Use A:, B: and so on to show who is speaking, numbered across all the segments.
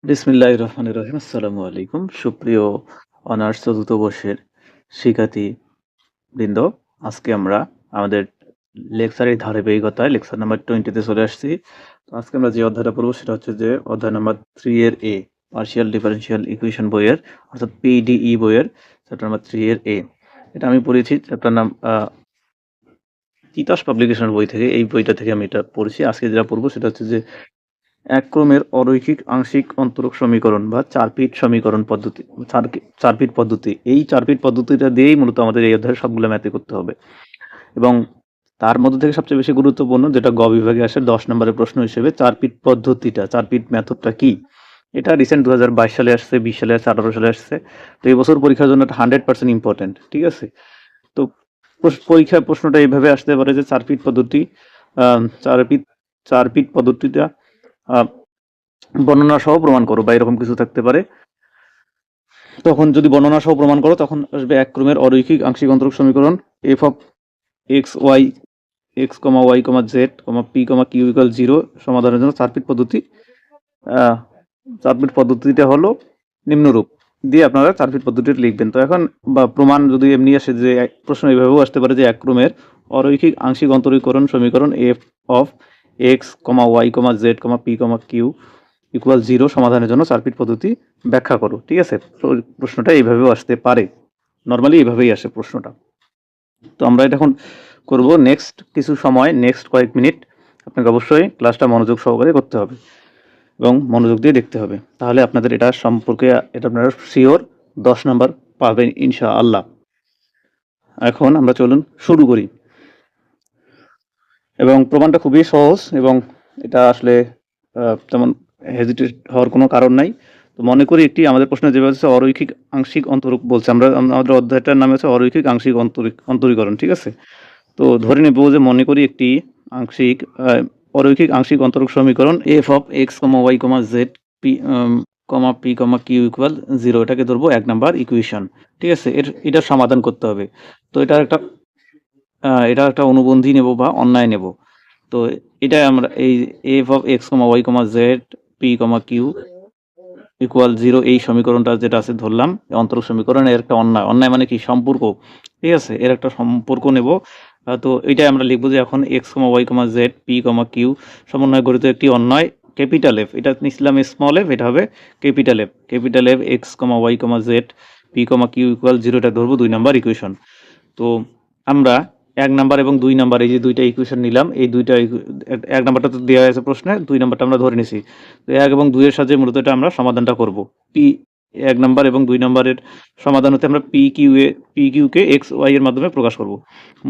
A: বিসমিল্লাহির রহমানির রহিম। আসসালামু আলাইকুম। সুপ্রিয় অনার্স চতুর্থ বর্ষের শিক্ষার্থীবৃন্দ, আজকে আমরা আমাদের লেকচারের ধারাবাহিকতায় লেকচার নাম্বার 20 তে চলে আসছি। তো আজকে আমরা যে অধ্যায়টা পড়বো সেটা হচ্ছে যে অধ্যায় নাম্বার 3 এর এ, পার্শিয়াল ডিফারেনশিয়াল ইকুয়েশন বইয়ের, অর্থাৎ পিডিই বইয়ের চ্যাপ্টার নাম্বার 3 এর এ। এটা আমি পড়েছি চ্যাপ্টার নাম তিতাস পাবলিকেশনের বই থেকে। এই বইটা থেকে আমি এটা পড়েছি। আজকে যেটা পড়বো সেটা হচ্ছে যে এক ক্রমের অরৈখিক আংশিক অন্তরক সমীকরণ বা চারপিট সমীকরণ পদ্ধতি, চারপিট পদ্ধতি। এই চারপিট পদ্ধতিটা দিয়েই মূলত আমাদের এই অধ্যায়ের সবগুলো ম্যাথে করতে হবে। এবং তার মধ্যে থেকে সবচেয়ে বেশি গুরুত্বপূর্ণ যেটা গ বিভাগে আসে 10 নম্বরের প্রশ্ন হিসেবে, চারপিট পদ্ধতিটা, চারপিট মেথডটা কি। এটা রিসেন্ট 2022 সালে আসছে, 20 সালে আসছে, 18 সালে আসছে। তো এই বছর পরীক্ষার জন্য 100% ইম্পর্টেন্ট, ঠিক আছে। তো পরীক্ষায় প্রশ্নটা এইভাবে আসতে পারে যে চারপিট পদ্ধতি, চারপিট চারপিট পদ্ধতিটা বর্ণনা সহ প্রমাণ করো, বা এরকম কিছু থাকতে পারে। তখন যদি বর্ণনা সহ প্রমাণ করো তখন আসবে এক ক্রমের অরৈখিক আংশিক অন্তরক সমীকরণ F of X Y, X comma Y comma Z comma P comma Q equal 0 সমাধানের জন্য চারপিট পদ্ধতি। চারপিট পদ্ধতিটা হলো নিম্নরূপ, দিয়ে আপনারা চারপিট পদ্ধতিটা লিখবেন। তো এখন বা প্রমাণ যদি এমনি আসে, যে প্রশ্ন এইভাবেও আসতে পারে যে এক ক্রমের অরৈখিক আংশিক অন্তরীকরণ সমীকরণ F of X comma Y comma Z comma P comma Q equal 0 সমাধানের জন্য চারপিট পদ্ধতি ব্যাখ্যা করো, ঠিক আছে। প্রশ্নটা এইভাবেও আসতে পারে, নর্মালি এইভাবেই আসে প্রশ্নটা। তো আমরা এটা এখন করবো নেক্সট কিছু সময়, নেক্সট কয়েক মিনিট আপনাকে অবশ্যই ক্লাসটা মনোযোগ সহকারে করতে হবে এবং মনোযোগ দিয়ে দেখতে হবে, তাহলে আপনাদের এটা সম্পর্কে এটা আপনারা শিওর 10 নাম্বার পাবেন ইনশাআল্লাহ। এখন আমরা চলুন শুরু করি। এবং প্রমাণটা খুবই সহজ, এবং এটা আসলে তেমন হেজিটেট হওয়ার কোনো কারণ নাই। তো মনে করি একটি আমাদের প্রশ্নে যেভাবে হচ্ছে অরৈখিক আংশিক অন্তরক বলছে, আমরা আমাদের অধ্যায়টার নাম হচ্ছে অরৈখিক আংশিক অন্তরীকরণ, ঠিক আছে। তো ধরে নেব যে মনে করি একটি আংশিক অরৈখিক আংশিক অন্তরক সমীকরণ F of X comma Y comma Z P comma P comma Q equal 0, এটাকে ধরবো 1 নাম্বার ইকুয়েশন, ঠিক আছে। এটার সমাধান করতে হবে। তো এটা একটা অনুবন্ধী নেব বা অন্যায় নেব। তো এটা আমরা এই F of X comma Y comma Z P comma Q equal 0 এই সমীকরণটা যেটা আছে ধরলাম অন্তরক সমীকরণ, এর একটা অন্যায় মানে কি সম্পর্ক, ঠিক আছে। এর একটা সম্পর্ক নেব। তো এইটাই আমরা লিখবো যে এখন x comma Y comma Z P comma Q সমন্বয় গঠিত একটি অন্যায় ক্যাপিটাল এফ, এটা নিছিলাম স্মল এফ, এটা হবে capital F x comma Y comma Z P comma Q equal 0, এটা ধরবো 2 নাম্বার ইকুয়েশন। তো আমরা 1 নাম্বার এবং 2 নাম্বার এই যে দুইটা ইকুয়েশন নিলাম, এই দুইটা 1 নাম্বারটা তো দেওয়া আছে প্রশ্নে, 2 নাম্বারটা আমরা ধরে নিছি। তো 1 এবং 2 এর সাহায্যে মূলত এটা আমরা সমাধানটা করব। পি 1 নাম্বার এবং 2 নাম্বারের সমাধান হতে আমরা পি কিউ কে এক্স ওয়াই এর মাধ্যমে প্রকাশ করব।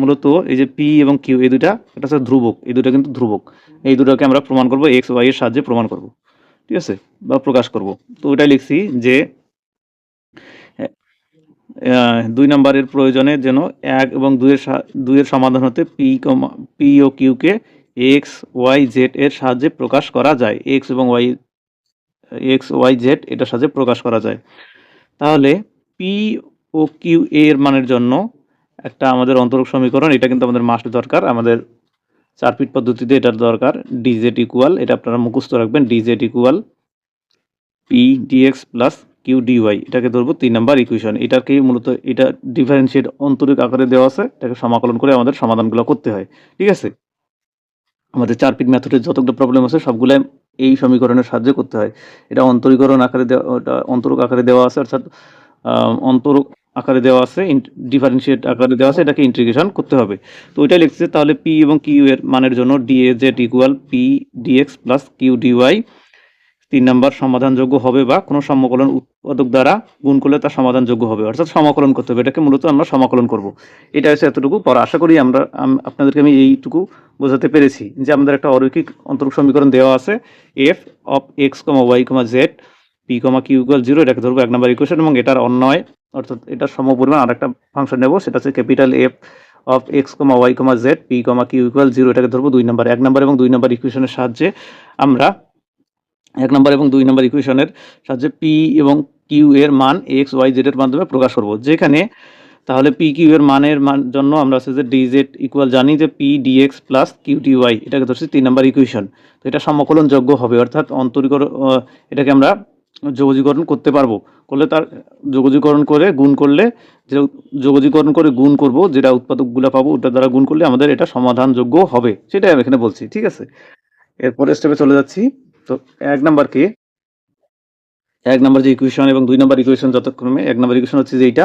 A: মূলত এই যে পি এবং কিউ এই দুইটা, এটা হচ্ছে ধ্রুবক, এই দুটো কিন্তু ধ্রুবক। এই দুটোকে আমরা প্রমাণ করব, এক্স ওয়াই এর সাহায্যে প্রমাণ করব, ঠিক আছে, বা প্রকাশ করব। তো ওটাই লিখছি যে 2 নাম্বারের প্রয়োজনে যেন 1 এবং 2 এর সমাধান হতে পি ও কিউকে এক্স ওয়াই জেড এর সাহায্যে প্রকাশ করা যায়, এক্স ওয়াই জেড এটার সাহায্যে প্রকাশ করা যায়। তাহলে পি ও কিউ এর মানের জন্য একটা আমাদের অন্তরক সমীকরণ, এটা কিন্তু আমাদের মাস্ট দরকার, আমাদের চারপিট পদ্ধতিতে এটার দরকার। ডিজেড ইকুয়াল, এটা আপনারা মুখস্থ রাখবেন, DZ equal P dx plus Q DY, এটাকে ধরবো 3 নাম্বার ইকুয়েশন। এটাকে মূলত এটা ডিফারেন্সিয়েট অন্তরিক আকারে দেওয়া আছে, এটাকে সমাকলন করে আমাদের সমাধানগুলো করতে হয়, ঠিক আছে। আমাদের চারপিট মেথডের যতগুলো প্রবলেম আছে সবগুলাই এই সমীকরণের সাহায্যে করতে হয়। এটা অন্তরীকরণ আকারে দেওয়া, ওটা অন্তরক আকারে দেওয়া আছে, অর্থাৎ অন্তরক আকারে দেওয়া আছে, ডিফারেন্সিয়েট আকারে দেওয়া আছে, এটাকে ইন্টিগ্রেশন করতে হবে। তো ওইটাই লিখছে। তাহলে পি এবং কিউ এর মানের জন্য d z equal P dx plus Q d y 3 number সমাধানযোগ্য হবে, বা কোনো সমকলন উৎপাদক দ্বারা গুণ করলে তা সমাধানযোগ্য হবে, অর্থাৎ সমাকলন করতে হবে। এটাকে মূলত আমরা সমাকলন করব। এটা হচ্ছে এতটুকু পড়া। আশা করি আপনাদেরকে আমি এইটুকু বোঝাতে পেরেছি যে আমাদের একটা অরৈখিক অন্তরক সমীকরণ দেওয়া আছে F of X comma Y comma Z P comma Q equal 0, এটাকে ধরবো 1 নাম্বার ইকুয়েশন, এবং এটার অন্যয় অর্থাৎ এটার সমপরিমাণ আরেকটা ফাংশন নেব, সেটা হচ্ছে capital F of X comma Y comma Z P comma Q equal 0, এটাকে ধরবো 2 নাম্বার। 1 নাম্বার এবং 2 নাম্বার ইকুয়েশনের সাহায্যে আমরা 1 নাম্বার এবং 2 নাম্বার ইকুয়েশনের সাহায্যে পি এবং কিউ এর মান এক্স ওয়াই জেড এর মাধ্যমে প্রকাশ করব। যেখানে তাহলে পি কিউ এর মানের জন্য আমরা হচ্ছে যে ডিজেড ইকুয়াল জানি যে P dx plus Q DY, এটাকে ধরছি 3 নাম্বার ইকুয়েশন। তো এটা সমকলনযোগ্য হবে, অর্থাৎ এটাকে আমরা যোগজীকরণ করতে পারবো। করলে তার যোগজীকরণ করে গুণ করলে, যে যোগজীকরণ করে গুণ করব, যেটা উৎপাদকগুলো পাবো ওটা দ্বারা গুণ করলে আমাদের এটা সমাধানযোগ্য হবে, সেটাই আমি এখানে বলছি। ঠিক আছে, এরপরে স্টেপে চলে যাচ্ছি। তো এক নাম্বার যে ইকুয়েশন এবং 2 নাম্বার ইকুয়েশন, যথাক্রমে 1 নাম্বার ইকুয়েশন হচ্ছে যে এইটা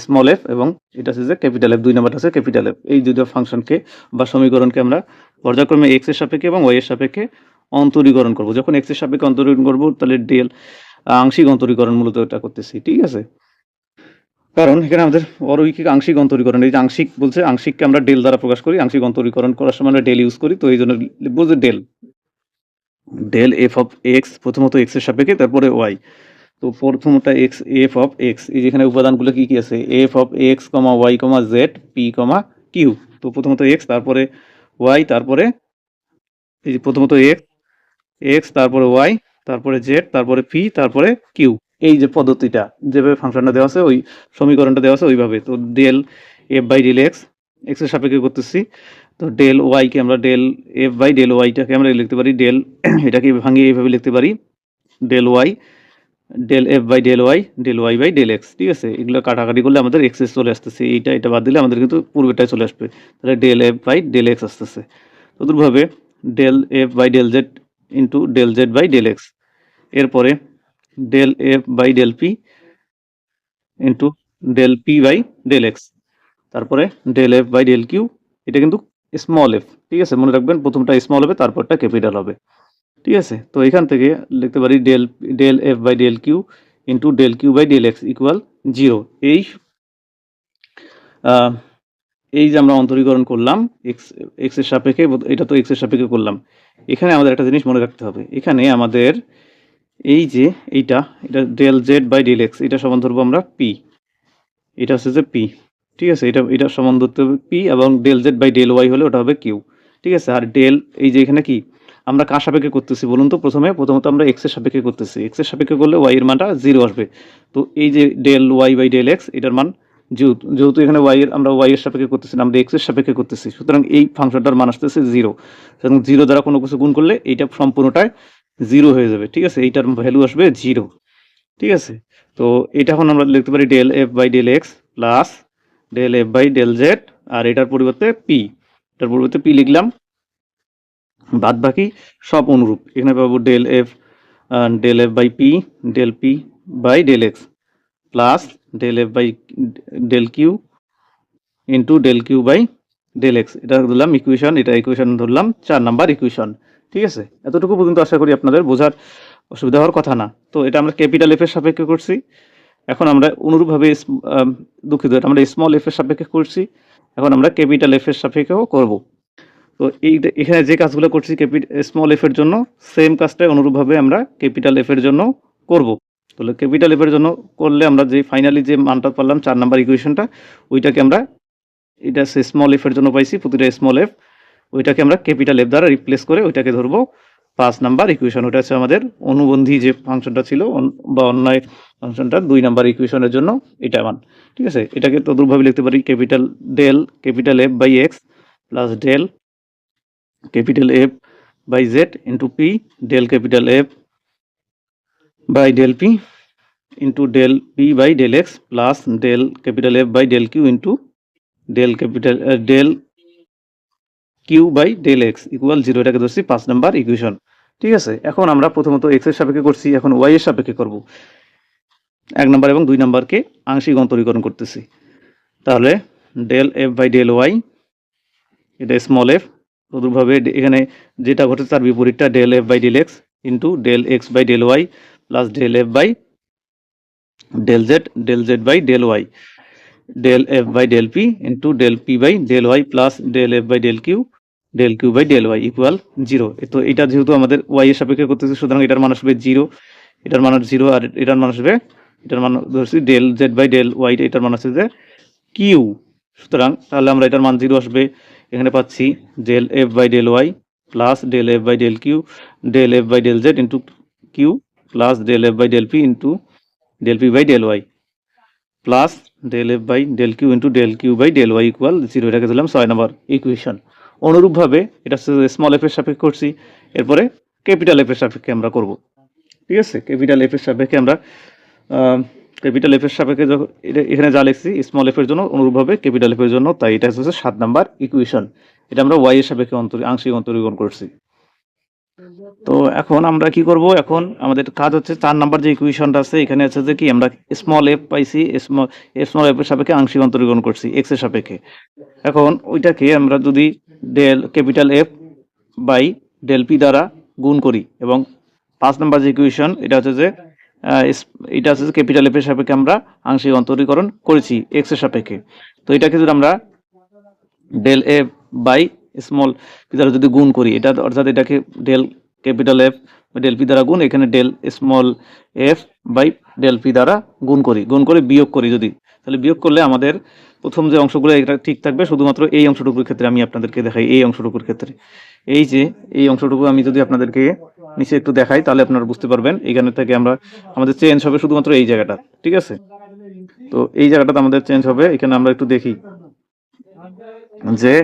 A: স্মল এফ এবং এটা হচ্ছে যে ক্যাপিটাল এফ, 2 নাম্বারটা হচ্ছে ক্যাপিটাল এফ। এই দুটো ফাংশনকে বা সমীকরণকে আমরা পর্যায়ক্রমে এক্স এর সাপেক্ষে এবং ওয়াই এর সাপেক্ষে অন্তরীকরণ করব। যখন এক্স এর সাপেক্ষে অন্তরীকরণ করব তাহলে ডেল আংশিক অন্তরীকরণ মূলত এটা করতেছি। ঠিক আছে, কারণ এখানে আমাদের অরৈখিক আংশিক অন্তরীকরণ, এই যে আংশিক বলছে, আংশিককে আমরা ডেল দ্বারা প্রকাশ করি, আংশিক অন্তরীকরণ করার সময় আমরা ডেল ইউজ করি, তো এই জন্য লিখবো যে del del F of X, প্রথমত এক্স এর সাপেক্ষে, তারপরে ওয়াই। তো প্রথমটা এক্স, এফ অফ এক্স, এই যেখানে উপাদানগুলো কি কি আছে, F of X comma Y comma Z P comma Q. তো প্রথমত এক্স, তারপরে ওয়াই, তারপরে এই যে প্রথমত এক্স, তারপরে ওয়াই, তারপরে জেড, তারপরে পি, তারপরে কিউ। এই যে পদ্ধতিটা, যেভাবে ফাংশনটা দেওয়া আছে, ওই সমীকরণটা দেওয়া আছে ওইভাবে। তো del F by del X, X এর সাপেক্ষে করতেছি। তো ডেল ওয়াইকে আমরা ডেল এফ বাই ডেল ওয়াইটাকে আমরা লিখতে পারি ডেল, এটাকে ভাঙিয়ে এইভাবে লিখতে পারি del Y, del F by del Y by del X. ঠিক আছে, এগুলো কাটাকাটি করলে আমাদের এক্সেস চলে আসতেছে, এটা বাদ দিলে আমাদের কিন্তু পূর্বেটাই চলে আসবে, তাহলে del F by del x আসতেছে। তদুরভাবে del F by del Z into del Z by del x, এরপরে del F by del P into del P by del x, তারপরে del F by del q, এটা কিন্তু small F. ঠিক আছে, মনে রাখবেন প্রথমটা স্মল হবে, তারপরটা ক্যাপিটাল হবে। ঠিক আছে, তো এখান থেকে লিখতে পারি del del F by del Q into del Q by del X equal 0। এই যে আমরা অন্তরীকরণ করলাম এক্স এক্স এর সাপেক্ষে, এটা তো এক্স এর সাপেক্ষে করলাম। এখানে আমাদের একটা জিনিস মনে রাখতে হবে, এখানে আমাদের এই যে এটা del Z by del x, এটা সমান ধরবো আমরা পি, এটা হচ্ছে যে পি। ঠিক আছে, এটা সমান ধরতে হবে পি, এবং del Z by del Y হলে ওটা হবে কিউ। ঠিক আছে, আর ডেল, এই যে এখানে কি আমরা কার সাপেক্ষে করতেছি বলুন তো, প্রথমত আমরা এক্স এর সাপেক্ষে করতেছি, এক্স এর সাপেক্ষে করলে ওয়াই এর মানটা 0 আসবে। তো এই যে del Y by del X, এটার মান যেহেতু এখানে আমরা ওয়াই এর সাপেক্ষে করতেছি না, আমরা এক্স এর সাপেক্ষে করতেছি, সুতরাং এই ফাংশনটার মান আসতেছে 0। সুতরাং 0 দ্বারা কোনো কিছু গুণ করলে এইটা সম্পূর্ণটাই 0 হয়ে যাবে। ঠিক আছে, এইটার ভ্যালু আসবে 0। ঠিক আছে, তো এটা এখন আমরা লিখতে পারি del F by del x plus del F by del z, আর এটার পরিবর্তে পি, লিখলাম। বাদ বাকি সব অনুরূপ, এখানে পাবো del F by P, del P by del x plus del F by del Q into del Q by del x. এটা ধরলাম ইকুয়েশন, এটা ইকুয়েশন ধরলাম 4 নাম্বার ইকুয়েশন। ঠিক আছে, এতটুকু পর্যন্ত আশা করি আপনাদের বোঝার অসুবিধা হওয়ার কথা না। তো এটা আমরা ক্যাপিটাল এফ এর সাপেক্ষে করছি, এখন আমরা অনুরূপভাবে দুঃখিত, এটা আমরা স্মল এফ এর সাপেক্ষে করছি, এখন আমরা ক্যাপিটাল এফ এর সাপেক্ষেও করব। তো এখানে যে কাজগুলো করছি স্মল এফ এর জন্য, সেম কাজটাই অনুরূপভাবে আমরা ক্যাপিটাল এফ এর জন্য করব। তাহলে ক্যাপিটাল এফ এর জন্য করলে আমরা যে ফাইনালি যে মানটা পারলাম 4 নাম্বার ইকুয়েশনটা, ওইটাকে আমরা, এটা স্মল এফ এর জন্য পাইছি প্রতিটা স্মল এফ, ওইটাকে আমরা ক্যাপিটাল এফ দ্বারা রিপ্লেস করে ওইটাকে ধরবো 5 নাম্বার ইকুয়েশন। ওটা হচ্ছে আমাদের অনুবন্ধী যে ফাংশনটা ছিল বা অন্যায় ফাংশনটা 2 নাম্বার ইকুয়েশনের জন্য এটা মান। ঠিক আছে, এটাকে তদুরভাবে লিখতে পারি capital F by X plus del capital F by Z into P, del capital F by del P into del P by del x plus del capital F by del Q into del Q by del X equal 0। এটাকে ধরছি 5 number equation. ঠিক আছে, এখন আমরা প্রথমত X এর সাপেক্ষে করছি, এখন ওয়াই এর সাপেক্ষে করব। 1 নাম্বার এবং 2 নাম্বারকে আংশিক অন্তরীকরণ করতেছি, তাহলে del F by del y, এটা স্মল এফ, তদুরভাবে এখানে যেটা ঘটে তার বিপরীতটা del F by del x into del x by del Y plus del F by del Z by del Y, del F by del P into del P by del Y plus del F by del Q by del Y equal 0। তো এটা যেহেতু আমাদের Y এর সাপেক্ষে করতেছে, সুতরাং এটার মান আসবে 0, এটার মান 0, আর এটার মান আসবে, এটার মান ধরছি del Z by del Y, এটার মান আসছে যে কিউ। সুতরাং তাহলে আমরা এটার মান 0 আসবে, এখানে পাচ্ছি del F by del Y plus del F by del Q, del F by del Z into Q plus del F by del P into del P by del Y plus del F by del Q into del Q by del Y equal 0। এটাকে দিলাম 6 নম্বর equation. অনুরূপভাবে এটা small F এর সাপেক্ষে করছি, এরপরে capital F এর সাপেক্ষে আমরা করব। ঠিক আছে, ক্যাপিটাল এফ এর সাপেক্ষে আমরা ক্যাপিটাল এফ এর সাপেক্ষে যখন এখানে যা লিখছি স্মল এফ এর জন্য অনুরূপভাবে ক্যাপিটাল এফ এর জন্য, তাই এটা হচ্ছে 7 নাম্বার ইকুয়েশন। এটা আমরা ওয়াই এর সাপেক্ষে আংশিক অন্তরীকরণ করছি। তো এখন আমরা কি করব, এখন আমাদের কাজ হচ্ছে 4 নাম্বার যে ইকুয়েশনটা আছে এখানে আছে যে কি আমরা স্মল এফ পাইছি, স্মল এফ এর সাপেক্ষে আংশিক অন্তরীকরণ করছি এক্স এর সাপেক্ষে। এখন ওইটাকে আমরা যদি del capital F by del P দ্বারা গুণ করি, এবং 5 নাম্বার যে ইকুয়েশন এটা হচ্ছে যে এটা হচ্ছে যে ক্যাপিটাল এফ এর সাপেক্ষে আমরা আংশিক অন্তরীকরণ করেছি এক্স এর সাপেক্ষে। তো এটাকে যদি আমরা del F by small P দ্বারা যদি গুণ করি, এটা অর্থাৎ এটাকে del capital F del P দ্বারা গুণ, এখানে del small F by del P দ্বারা গুণ করে বিয়োগ করি যদি, তাহলে বিয়োগ করলে আমাদের প্রথম যে অংশগুলো এটা ঠিক থাকবে, শুধুমাত্র এই অংশটুকুর ক্ষেত্রে আমি আপনাদেরকে দেখাই। এই অংশটুকুর ক্ষেত্রে এই যে এই অংশটুকু আমি যদি আপনাদেরকে নিচে একটু দেখাই তাহলে আপনারা বুঝতে পারবেন। এখানে থেকে আমরা আমাদের চেঞ্জ হবে শুধুমাত্র এই জায়গাটা, ঠিক আছে। তো এই জায়গাটাতে আমাদের চেঞ্জ হবে, এখানে আমরা একটু দেখি যে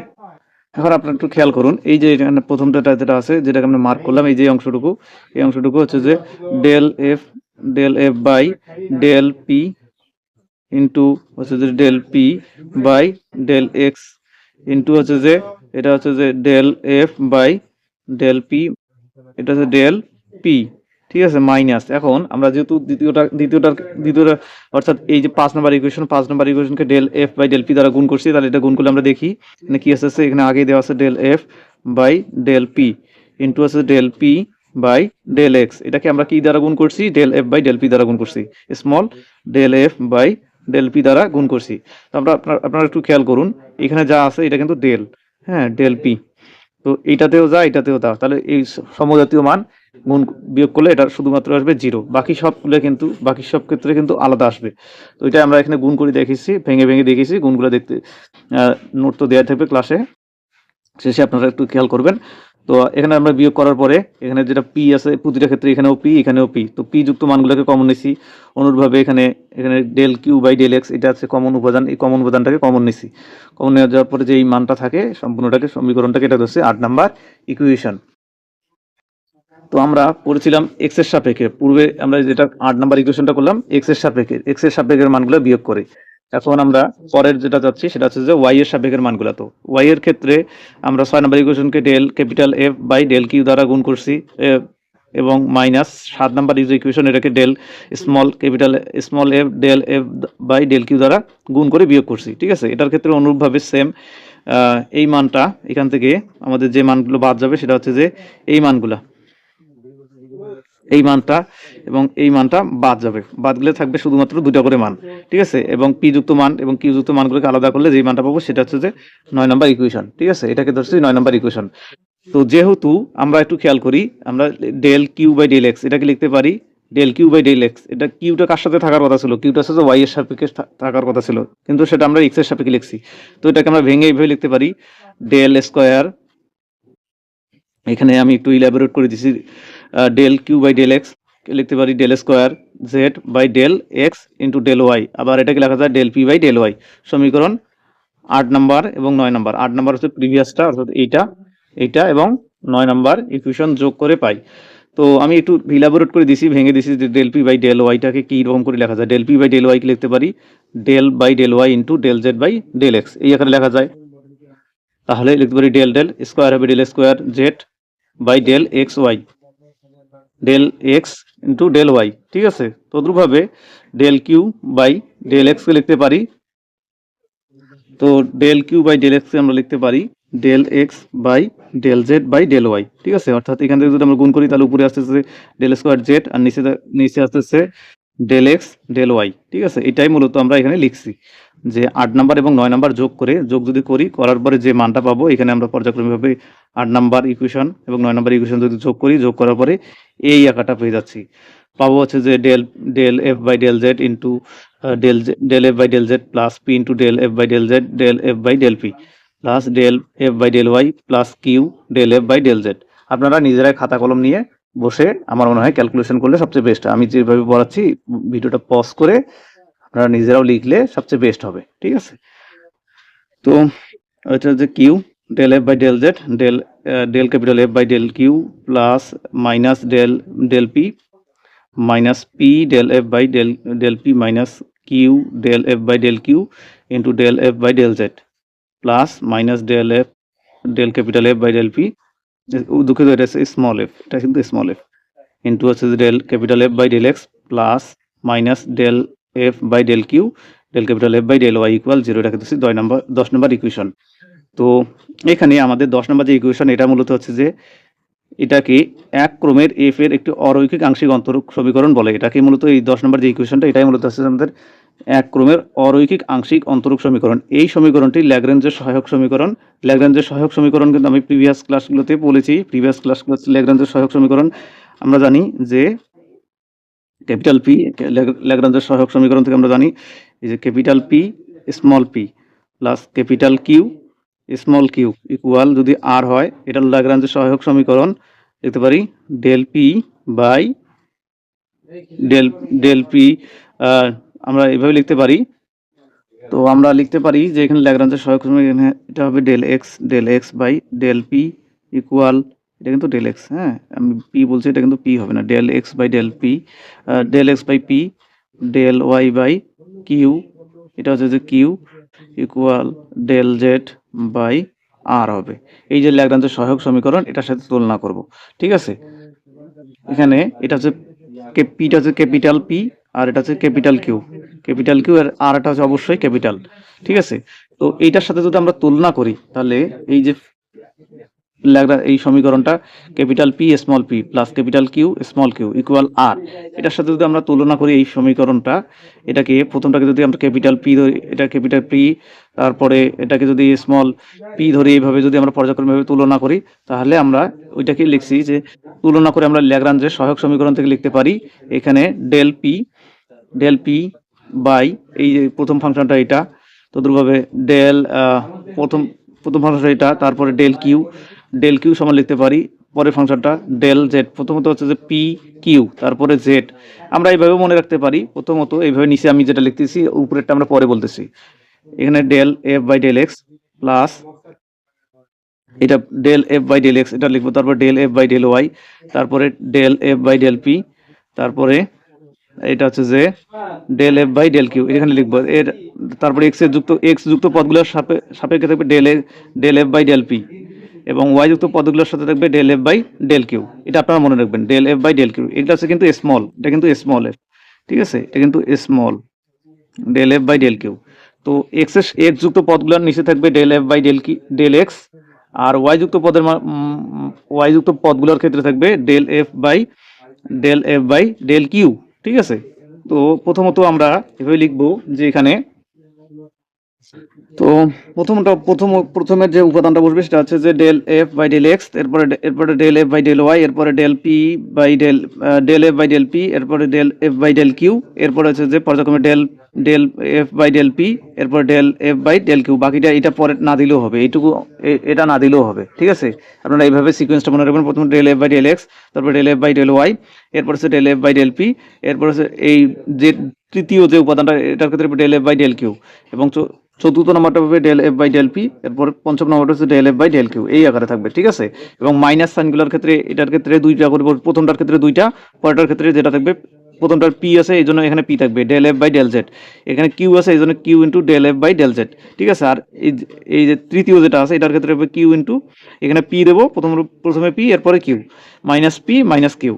A: এখন আপনারা একটু খেয়াল করুন, এই যে এখানে প্রথমটা যেটা আছে যেটাকে আমরা মার্ক করলাম, এই যে অংশটুকু, এই অংশটুকু হচ্ছে যে del F by del P into হচ্ছে যে del P by del x into হচ্ছে যে এটা হচ্ছে যে del F by del P, এটা হচ্ছে ডেল পি, ঠিক আছে, মাইনাস। এখন আমরা যেহেতু দ্বিতীয়টা অর্থাৎ এই যে 5 নম্বর ইকুয়েশনকে del F by del P দ্বারা গুণ করছি, তাহলে এটা গুণ করলে আমরা দেখি এখানে কি আসছে, এখানে আগে দেওয়া আছে del F by del P into আছে del P by del x. এটাকে আমরা কি দ্বারা গুণ করছি, del F by del P দ্বারা গুণ করছি, small del F by del P দ্বারা গুণ করছি। তো আপনারা একটু খেয়াল করুন, এখানে যা আছে এটা কিন্তু ডেল, হ্যাঁ ডেল পি, তো এইটাতেও যা এটাতেও তা, তাহলে এই সমজাতীয় মান গুণ বিয়োগ করলে এটা শুধুমাত্র আসবে 0, বাকি সব ক্ষেত্রে কিন্তু আলাদা আসবে। তো এটা আমরা এখানে গুণ করে দেখেছি, ভেঙে দেখেছি, গুণগুলো দেখতে নোট তো দেওয়া থাকবে ক্লাসে শেষে, আপনারা একটু খেয়াল করবেন। তো এখানে আমরা বিয়োগ করার পরে এখানে যেটা পি আছে প্রতিটা ক্ষেত্রে এখানেও পি, তো পি যুক্ত মানগুলোকে কমন নিছি, অনুরূপভাবে এখানে del Q by del x এটা আছে কমন উপাদান, এই কমন উপাদানটাকে কমন নিছি, কমন নেওয়া যাওয়ার পরে যে এই মানটা থাকে সমীকরণটাকে এটা হচ্ছে 8 নাম্বার ইকুয়েশন। তো আমরা করেছিলাম এক্স এর সাপেক্ষে, পূর্বে আমরা যেটা 8 নাম্বার ইকুয়েশনটা করলাম এক্স এর সাপেক্ষের মানগুলো বিয়োগ করে। এখন আমরা পরের যেটা যাচ্ছি সেটা হচ্ছে যে ওয়াই এর সাপেক্ষের মানগুলো। তো ওয়াই এর ক্ষেত্রে আমরা 6 নাম্বার ইকুয়েশনকে del capital F by del Q দ্বারা গুণ করছি, এবং মাইনাস 7 নাম্বার ইকুয়েশন এটাকে del small F del F by del Q দ্বারা গুণ করে বিয়োগ করছি, ঠিক আছে। এটার ক্ষেত্রে অনুরূপভাবে সেম এই মানটা এখান থেকে আমাদের যে মানগুলো বাদ যাবে সেটা হচ্ছে যে এই মানটা বাদ যাবে, বাদ গেলে থাকবে শুধুমাত্র 2টা করে মান, ঠিক আছে। এবং পি যুক্ত মান এবং কিউ যুক্ত মানগুলোকে আলাদা করলে যে মানটা পাবো সেটা হচ্ছে যে 9 নাম্বার ইকুয়েশন, ঠিক আছে। এটাকে ধরছি 9 নাম্বার ইকুয়েশন। তো যেহেতু আমরা একটু খেয়াল করি, আমরা del Q by del x এটাকে লিখতে পারি del Q by del x, এটা কিউটা কার সাথে থাকার কথা ছিল, কিউটা হচ্ছে ওয়াই এর সাপেক্ষে থাকার কথা ছিল, কিন্তু সেটা আমরা এক্স এর সাপেক্ষে লিখছি। তো এটাকে আমরা ভেঙে এইভাবে লিখতে পারি ডেল স্কোয়ার, এখানে আমি একটু ইলাবোরেট করে দিছি, del Q by del X লিখতে পারি del square Z by del x into del Y, আবার এটাকে লেখা যায় del P by del Y. সমীকরণ 8 নাম্বার এবং 9 নাম্বার, 8 নাম্বার হচ্ছে প্রিভিয়াসটা অর্থাৎ এইটা এবং 9 নাম্বার ইকুয়েশন যোগ করে পাই। তো আমি একটু ইলাবোরেট করে দিছি, ভেঙে দিছি যে ডেল পি বাই ডেল ওয়াইটাকে কি রকম করে লেখা যায়, ডেল পি বাই ডেল ওয়াইকে লিখতে পারি del by del Y into del Z by del X, এই আকারে লেখা যায়। তাহলে লিখতে পারি ডেল স্কোয়ার হবে del square Z by del X Y, del x into del Y, ঠিক আছে। তদ্রুপভাবে ডেল কিউ বাই ডেল এক্সকে লিখতে পারি, তো ডেল কিউ বাই ডেল এক্সকে আমরা লিখতে পারি del x by del Z by del Y, ঠিক আছে। অর্থাৎ এখান থেকে যদি আমরা গুণ করি তাহলে উপরে আসতেছে ডেল স্কোয়ার জেড আর নিচে আসতেছে ডেল এক্স ডেল ওয়াই, ঠিক আছে। এটাই মূলত আমরা এখানে লিখছি যে 8 নাম্বার এবং 9 নাম্বার যোগ যদি করার পরে যে মানটা পাবো, এখানে আমরা পর্যায়ক্রমিকভাবে 8 নাম্বার ইকুয়েশন এবং 9 নাম্বার ইকুয়েশন যদি যোগ করার পরে এই আকারটা পেয়ে যাচ্ছি, পাবো হচ্ছে যে del F by del Z into del F by del Z plus P into del F by del Z del F by del P plus del F by del Y plus Q del F by del Z. আপনারা নিজেরাই খাতা কলম নিয়ে বসে আমার মনে হয় calculation করলে সবচেয়ে বেস্ট। আমি যেভাবে পড়াচ্ছি ভিডিওটা পজ করে আপনারা নিজেরাও লিখলে সবচেয়ে বেস্ট হবে, ঠিক আছে। তো এটা হচ্ছে Q del F by del Z del capital F by del Q plus minus del P minus P del F by del P minus Q del F by del Q into del F by del Z plus minus del F del capital F by del P, দুঃখিত এটা small F, এটা কিন্তু small F, into হচ্ছে del capital F by del x plus minus del F by del Q del capital F by del Y equal 0, এটা কিন্তু 10 নম্বর equation. তো এখানে আমাদের 10 নম্বর যে ইকুয়েশন, এটা মূলত হচ্ছে যে এটাকে এক ক্রমের এফ এর একটি অরৈখিক আংশিক অন্তরক সমীকরণ বলে। এটাকে মূলত এই 10 নম্বর যে ইকুয়েশনটা, এটাই মূলত হচ্ছে আমাদের এক ক্রমের অরৈখিক আংশিক অন্তরক সমীকরণ। এই সমীকরণটি ল্যাগ্রেঞ্জের সহায়ক সমীকরণ। ল্যাগ্রেঞ্জের সহায়ক সমীকরণ কিন্তু আমি প্রিভিয়াস ক্লাসগুলোতে বলেছি, ল্যাগ্রেঞ্জের সহায়ক সমীকরণ আমরা জানি যে ক্যাপিটাল পি, ল্যাগ্রেঞ্জের সহায়ক সমীকরণ থেকে আমরা জানি এই যে capital P small P plus capital Q small Q equal যদি আর হয়, এটা ল্যাগ্রেঞ্জের সহায়ক সমীকরণ লিখতে পারি del P by del P, আমরা এভাবে লিখতে পারি। তো আমরা লিখতে পারি যে এখানে ল্যাগ্রেঞ্জের সহায়ক সমীকরণ, এটা হবে del x by del P equal, এটা কিন্তু ডেল এক্স, হ্যাঁ আমি পি বলছি, এটা কিন্তু পি হবে না, del x by del p, del x by P del Y by q, এটা হচ্ছে যে q equal del Z by r হবে। এই যে ল্যাগ্রাঞ্জের সহায়ক সমীকরণ, এটার সাথে তুলনা করব, ঠিক আছে। এখানে এটা হচ্ছে পিটা হচ্ছে ক্যাপিটাল পি আর এটা হচ্ছে ক্যাপিটাল কিউ আর এটা হচ্ছে অবশ্যই ক্যাপিটাল, ঠিক আছে। তো এইটার সাথে যদি আমরা তুলনা করি, তাহলে এই যে এই সমীকরণটা capital P small P plus capital Q small Q equal r, এটার সাথে যদি আমরা তুলনা করি এই সমীকরণটা, এটাকে প্রথমটাকে যদি আমরা ক্যাপিটাল পি ধরি, এটা ক্যাপিটাল পি, তারপরে এটাকে যদি স্মল পি ধরি, এইভাবে যদি আমরা পর্যায়ক্রমভাবে তুলনা করি, তাহলে আমরা ওইটাকে লিখছি যে তুলনা করে আমরা ল্যাগ্রাঞ্জের সহায়ক সমীকরণ থেকে লিখতে পারি এখানে ডেল পি বাই এই যে প্রথম ফাংশনটা এটা, তদ্রুপভাবে প্রথম ফাংশনটা এটা, তারপরে ডেল কিউ সমান লিখতে পারি পরের ফাংশনটা ডেল জেড, প্রথমত হচ্ছে যে পি কিউ তারপরে জেড, আমরা এইভাবে মনে রাখতে পারি। প্রথমত এইভাবে নিচে আমি যেটা লিখতেছি, উপরেরটা আমরা পরে বলতেছি। এখানে del F by del x plus এটা del F by del x, এটা লিখবো, তারপর del F by del y, তারপরে del F by del p, তারপরে এটা হচ্ছে যে del F by del q, এখানে লিখবো এর, তারপরে এক্স যুক্ত পদগুলোর সাপেক্ষে থাকবে del F by del p, এবং ওয়াই যুক্ত পদগুলোর সাথে থাকবে del F by del q. এটা আপনারা মনে রাখবেন, del F by del q, এটা হচ্ছে কিন্তু স্মল, এটা কিন্তু স্মল এফ, ঠিক আছে, এটা কিন্তু small del F by del Q. তো এক্স যুক্ত পদগুলোর নিচে থাকবে del F by del X, আর ওয়াই যুক্ত পদগুলোর ক্ষেত্রে থাকবে del F by del Q, ঠিক আছে। তো প্রথমত আমরা এভাবে লিখবো যে এখানে, তো প্রথমে যে উপাদানটা বসবে সেটা হচ্ছে যে del F by del x, এরপরে del F by del y, এরপরে del F by del p, এরপরে del F by del q, এরপরে হচ্ছে যে পর্যায়ক্রমে del F by del p, এরপর del F by del q, বাকিটা এটা পরে না দিলেও হবে, এইটুকু এটা না দিলেও হবে, ঠিক আছে। আপনারা এইভাবে সিকোয়েন্সটা মনে রাখবেন, প্রথমে del F by del x, তারপর del F by del y, এরপর হচ্ছে del F by del p, এরপর হচ্ছে এই যে তৃতীয় যে উপাদানটা, এটার ক্ষেত্রে del F by del q, এবং চতুর্থ নম্বরটা হবে del F by del p, এরপর পঞ্চম নম্বরটা হচ্ছে del F by del q, এই আকারে থাকবে, ঠিক আছে। এবং মাইনাস সাইনগুলোর ক্ষেত্রে এটার ক্ষেত্রে দুইটা করে, প্রথমটার ক্ষেত্রে দুইটা, পরেরটার ক্ষেত্রে যেটা থাকবে, প্রথমটার পি আছে এই জন্য এখানে পি থাকবে, del F by del Z, এখানে কিউ আছে এই জন্য Q into del F by del Z, ঠিক আছে। আর এই যে তৃতীয় যেটা আছে, এটার ক্ষেত্রে হবে কিউ ইন্টু, এখানে পি দেবো, প্রথমে পি, এরপরে q, minus p minus q,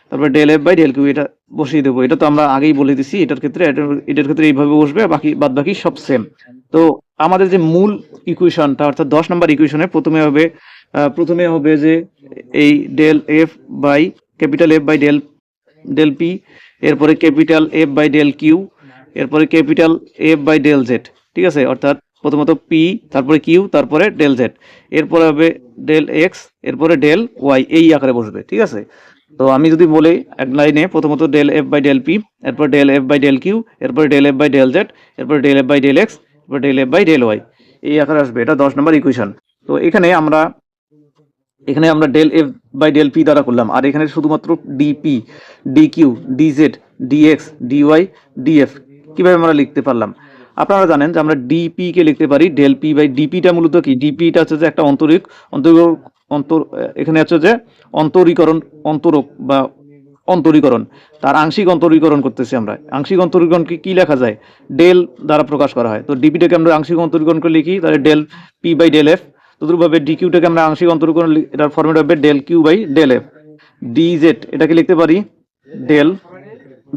A: তারপর del F by del q, এটা বসিয়ে দেবো। এটা তো আমরা আগেই বলে দিছি, এটার ক্ষেত্রে এইভাবে বসবে, বাদ বাকি সব সেম। তো আমাদের যে মূল ইকুয়েশনটা, অর্থাৎ 10 নম্বর ইকুয়েশনে প্রথমে হবে যে এই del F by capital F by del p, এরপরে capital F by del q, এরপরে capital F by del Z, ঠিক আছে। অর্থাৎ প্রথমত পি, তারপরে কিউ, তারপরে ডেল জেড, এরপরে হবে ডেল এক্স, এরপরে ডেল ওয়াই, এই আকারে বসবে, ঠিক আছে। তো আমি যদি বলি এক লাইনে, প্রথমত del F by del p, এরপর del F by del q, এরপর del F by del z, এরপর del F by del x, এরপর del F by del Y, এই আকারে আসবে। এটা 10 নম্বর ইকুয়েশন। তো এখানে আমরা del F by del P দ্বারা করলাম, আর এখানে শুধুমাত্র DP, DQ, DZ, DX, DY, DF কিভাবে আমরা লিখতে পারলাম। আপনারা জানেন যে আমরা ডিপি কে লিখতে পারি ডেল পি বাই ডিপিটা, মূলত কি, ডিপিটা হচ্ছে যে একটা এখানে হচ্ছে যে অন্তরক বা অন্তরীকরণ, তার আংশিক অন্তরীকরণ করতেছি আমরা। আংশিক অন্তরীকরণকে কি লেখা যায়? ডেল দ্বারা প্রকাশ করা হয়। তো ডিপিটাকে আমরা আংশিক অন্তরীকরণ করে লিখি, তাহলে del P by del f. তদ্রূপভাবে ডিকিউটাকে আমরা আংশিক অন্তরীকরণ, এটার ফর্মেট হবে del Q by del f. D z এটাকে লিখতে পারি del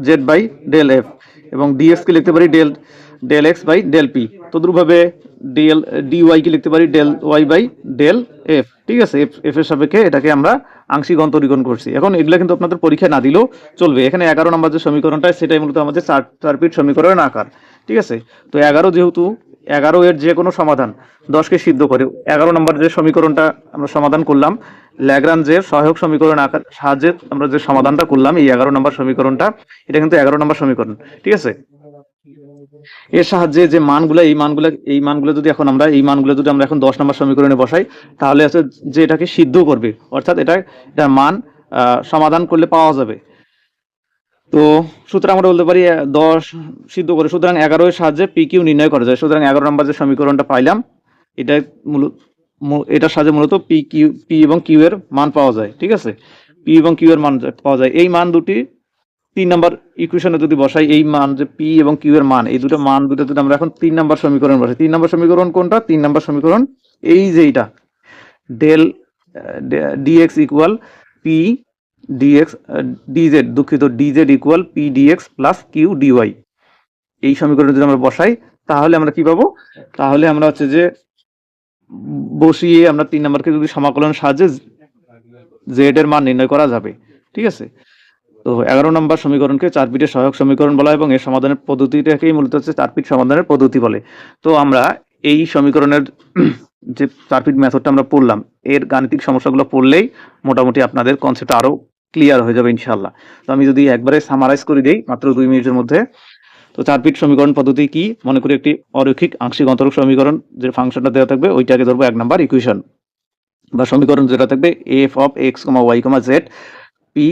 A: Z by del f, এবং ডিএক্স কে লিখতে পারি del del x by del p. তদ্রূপভাবে ডেল ডিওয়াই কে লিখতে পারি del Y by del f. ঠিক আছে, এফ এর সাপেক্ষে এটাকে আমরা আংশিক অন্তরীকরণ করছি। এখন এগুলো কিন্তু আপনাদের পরীক্ষায় না দিলেও চলবে। এখানে 11 নম্বর যে সমীকরণটা, সেটাই মূলত আমাদের চারপিট সমীকরণের আকার। ঠিক আছে, তো 11 যেহেতু 11 এর যে কোনো সমাধান 10কে সিদ্ধ করে, 11 নম্বর যে সমীকরণটা আমরা সমাধান করলাম ল্যাগ্রাঞ্জের সহায়ক সমীকরণ আকার সাহায্যে আমরা যে সমাধানটা করলাম, এই 11 নম্বর সমীকরণটা, এটা কিন্তু 11 নম্বর সমীকরণ। ঠিক আছে, এর সাহায্যে যে মানগুলো, এই মানগুলো যদি এখন আমরা এই মানগুলো যদি আমরা এখন 10 নম্বর সমীকরণে বসাই, তাহলে আছে যে এটাকে সিদ্ধ করবে, অর্থাৎ এটার মান সমাধান করলে পাওয়া যাবে। তো সুতরাং আমরা বলতে পারি 10 সিদ্ধ করে, সুতরাং 11 এর সাহায্যে পি কিউ নির্ণয় করা যায়। সুতরাং 11 নম্বর যে সমীকরণটা পাইলাম, এটা মূলত এটার সাহায্যে মূলত পি এবং কিউ এর মান পাওয়া যায়। ঠিক আছে, পি এবং কিউ এর মান পাওয়া যায়। এই মান দুটি 3 নম্বর ইকুয়েশনে যদি বসাই, এই মান যে পি এবং কিউ এর মান, এই দুটো মান দুটো যদি আমরা এখন 3 নম্বর সমীকরণ বসাই, 3 নম্বর সমীকরণ কোনটা? 3 নম্বর সমীকরণ এই যে এটা, del d x equal P d x d z, দুঃখিত, d z equal P dx plus Q dy. এই সমীকরণে যদি আমরা বসাই, তাহলে আমরা কি পাবো? তাহলে আমরা হচ্ছে যে বসিয়ে আমরা 3 নম্বরকে যদি সমাকলনের সাহায্যে জেড এর মান নির্ণয় করা যাবে। ঠিক আছে, তো 11 নম্বর সমীকরণকে চারপিটের সহায়ক সমীকরণ বলা হয়, এবং এর সমাধানের পদ্ধতিটাকেই মূলত হচ্ছে চারপিট সমাধানের পদ্ধতি বলে। তো আমরা এই সমীকরণের যে চারপিট মেথডটা আমরা পড়লাম, এর গাণিতিক সমস্যাগুলো পড়লেই মোটামুটি আপনাদের কনসেপ্ট আরো ক্লিয়ার হয়ে যাবে ইনশাআল্লাহ। তো আমি যদি একবারে সামারাইজ করে দিই মাত্র 2 মিনিটের মধ্যে, তো চারপিট সমীকরণ পদ্ধতি কি? মনে করি একটি অরৈখিক আংশিক অন্তরক সমীকরণ, যে ফাংশনটা দেওয়া থাকবে ওইটাকে ধরবো 1 নম্বর ইকুয়েশন বা সমীকরণ, যেটা থাকবে F of X comma Y comma Z P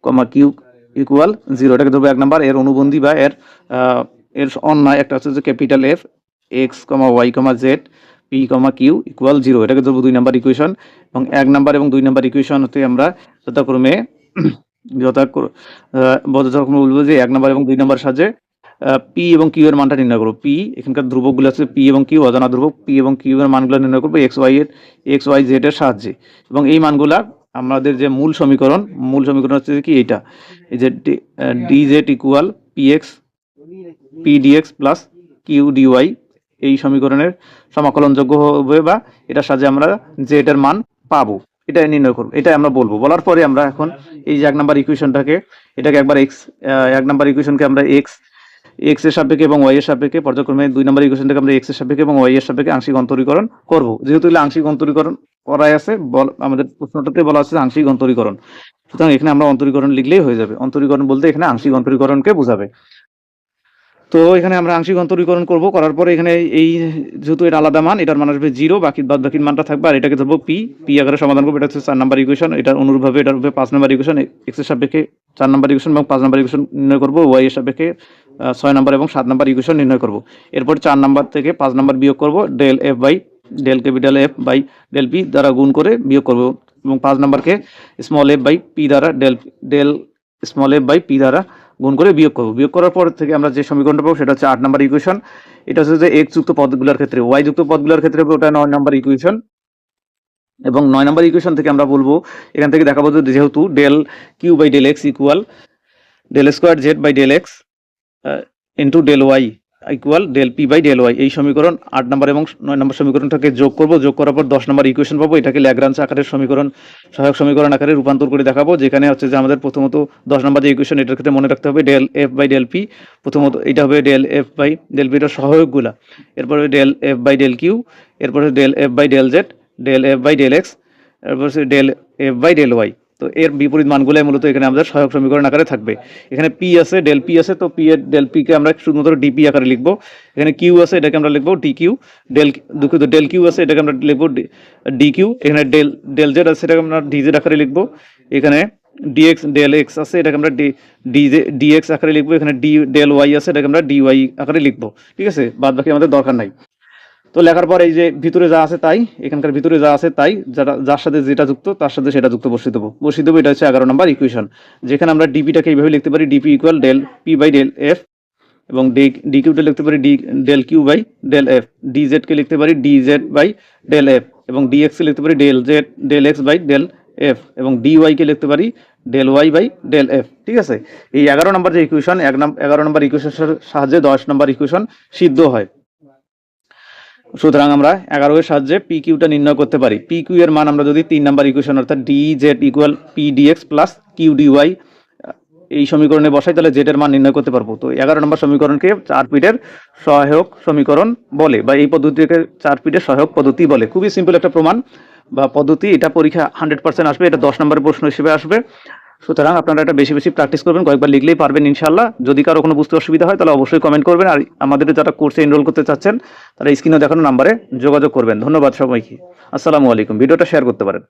A: comma Q equal 0, এটাকে ধরবো 1 নম্বর। এর অনুবন্ধী বা এর অন্যায় একটা হচ্ছে যে capital F x comma Y comma Z P comma Q equal 0, এটাকে ধরবো 2 নম্বর ইকুয়েশন। এবং 1 নম্বর এবং 2 নম্বর ইকুয়েশন হতে আমরা যথাক্রমে বলবো যে 1 নম্বর এবং 2 নম্বর সাহায্যে পি এবং কিউ এর মানটা নির্ণয় করবো। পি, এখানকার ধ্রুবকগুলো আছে পি এবং কিউ, অজানা ধ্রুবক, পি এবং কিউ এর মানগুলো নির্ণয় করবো এক্স ওয়াই জেড এর সাহায্যে। এবং এই মানগুলা আমাদের যে মূল সমীকরণ হচ্ছে কি এইটা, এই যে DZ equal P X P dx plus Q dy, এই সমীকরণের সমাকলনযোগ্য হবে, বা এটার সাহায্যে আমরা জেড এর মান পাবো, এটা নির্ণয় করবো। এটা আমরা বলবো। বলার পরে আমরা এখন এই যে 1 নম্বর ইকুয়েশনটাকে, এটাকে একবার এক্স 1 নম্বর ইকুয়েশনকে আমরা এক্স এর সাপেক্ষে এবং ওয়াই এর সাপেক্ষে, পর্যায়ক্রমে 2 নম্বর ইকুয়েশনটাকে আমরা এক্স এর সাপেক্ষে এবং ওয়াই এর সাপেক্ষে আংশিক অন্তরীকরণ করব। যেহেতু এগুলো আংশিক অন্তরীকরণ করাই আছে, আমাদের প্রশ্নটাতে বলা আছে আংশিক অন্তরীকরণ, সুতরাং এখানে আমরা অন্তরীকরণ লিখলেই হয়ে যাবে। অন্তরীকরণ বলতে এখানে আংশিক অন্তরীকরণকে বোঝাবে। তো এখানে আমরা আংশিক অন্তরীকরণ করব, করার পরে এখানে এই যেহেতু এটা আলাদা মান, এটার মান আসবে 0, বাকির মানটা থাকবে, আর এটাকে ধরবো পি আকারে সমাধান করবো। এটা হচ্ছে 4 নম্বর ইকুয়েশন, এটার অনুরূপভাবে এটার উপরে 5 নম্বর ইকুয়েশন, এক্স এর সাপেক্ষে 4 নম্বর ইকুয়েশন এবং 5 নম্বর ইকুয়েশন নির্ণয় করবো, ওয়াই এর সাপেক্ষে 6 নম্বর এবং 7 নম্বর ইকুয়েশন নির্ণয় করব। এরপর 4 নম্বর থেকে 5 নম্বর বিয়োগ করব, del F by del capital F by del P দ্বারা গুণ করে বিয়োগ করব, এবং 5 নম্বরকে স্মল এফ বাই পি দ্বারা del small F by P দ্বারা গুণ করে বিয়োগ করব। বিয়োগ করার পর থেকে আমরা যে সমীকরণটা পাবো সেটা হচ্ছে 8 নম্বর ইকুয়েশন। এটা হচ্ছে যে এক্স যুক্ত পদগুলোর ক্ষেত্রে, ওয়াই যুক্ত পদগুলোর ক্ষেত্রে ওটা 9 নম্বর ইকুয়েশন। এবং 9 নম্বর ইকুয়েশন থেকে আমরা বলবো, এখান থেকে দেখাবো যে যেহেতু del Q by del X equal del square Z by del x into del Y equal del P by del Y, এই সমীকরণ 8 নম্বর এবং 9 নম্বর সমীকরণটাকে যোগ করব। যোগ করার পর 10 নম্বর ইকুয়েশন পাবো। এটাকে ল্যাগ্রাঞ্জ আকারের সমীকরণ, সহায়ক সমীকরণ আকারে রূপান্তর করে দেখাবো, যেখানে হচ্ছে যে আমাদের প্রথমত 10 নম্বর যে ইকুয়েশন, এটার ক্ষেত্রে মনে রাখতে হবে del F by del p, প্রথমত এটা হবে del F by del p এর সহায়কগুলা, এরপরে del F by del q, এরপরে del F by del Z, del F by del x, এরপর del F by del y. তো এর বিপরীত মানগুলাই মূলত এখানে আমাদের সহায়ক সমীকরণ আকারে থাকবে। এখানে পি আছে, ডেল পি আছে, তো পি এর ডেল পি কে আমরা শুধুমাত্র ডিপি আকারে লিখবো। এখানে কিউ আছে, এটাকে আমরা লিখবো ডি কিউ, দুঃখিত ডেল কিউ আছে, এটাকে আমরা লিখবো ডি কিউ। এখানে ডেল জেড আছে, এটাকে আমরা ডিজেড আকারে লিখবো। এখানে ডিএক্স ডেল এক্স আছে, এটাকে আমরা ডিএক্স আকারে লিখবো। এখানে ডেল ওয়াই আছে, এটাকে আমরা ডিওয়াই আকারে লিখবো। ঠিক আছে, বাদ বাকি আমাদের দরকার নাই। তো লেখার পর এই যে ভিতরে যা আছে তাই, এখানকার ভিতরে যা আছে তাই, যার সাথে যেটা যুক্ত তার সাথে সেটা যুক্ত বসিয়ে দেবো। এটা হচ্ছে 11 নম্বর ইকুয়েশন, যেখানে আমরা ডিপিটাকে এইভাবে লিখতে পারি, d p equal del P by del f, এবং ডি কিউটা লিখতে পারি del Q by del f, d z কে লিখতে পারি ডিজেড বাই ডেল এফ, এবং ডিএক্স কে লিখতে পারি del x by del f, এবং ডিওয়াই কে লিখতে পারি del Y by del f. ঠিক আছে, এই 11 নম্বর যে ইকুয়েশন, 11 নম্বর ইকুয়েশনের সাহায্যে 10 নম্বর ইকুয়েশন সিদ্ধ হয়। সুতরাং আমরা 11 এর সাহায্যে পি কিউটা নির্ণয় করতে পারি। পি কিউ এর মান আমরা যদি 3 নম্বর ইকুয়েশন অর্থাৎ D Z equal P dx plus Q dy এই সমীকরণে বসাই, তাহলে জেড এর মান নির্ণয় করতে পারবো। তো 11 নম্বর সমীকরণকে 4 ফিটের সহায়ক সমীকরণ বলে, বা এই পদ্ধতিকে 4 ফিটের সহায়ক পদ্ধতি বলে। খুবই সিম্পল একটা প্রমাণ বা পদ্ধতি, এটা পরীক্ষা 100% আসবে, এটা 10 নম্বরের প্রশ্ন হিসেবে আসবে। সুতরাং আপনারা এটা বেশি বেশি প্র্যাকটিস করবেন, কয়েকবার লিখলেই পারবেন ইনশাল্লাহ। যদি কারো কোনো বুঝতে অসুবিধা হয় তাহলে অবশ্যই কমেন্ট করবেন, আর আমাদের যারা কোর্সে এনরোল করতে চাচ্ছেন তারা স্ক্রিনে দেখানো নাম্বারে যোগাযোগ করবেন। ধন্যবাদ সবাইকে, আসসালামু আলাইকুম। ভিডিওটা শেয়ার করতে পারেন।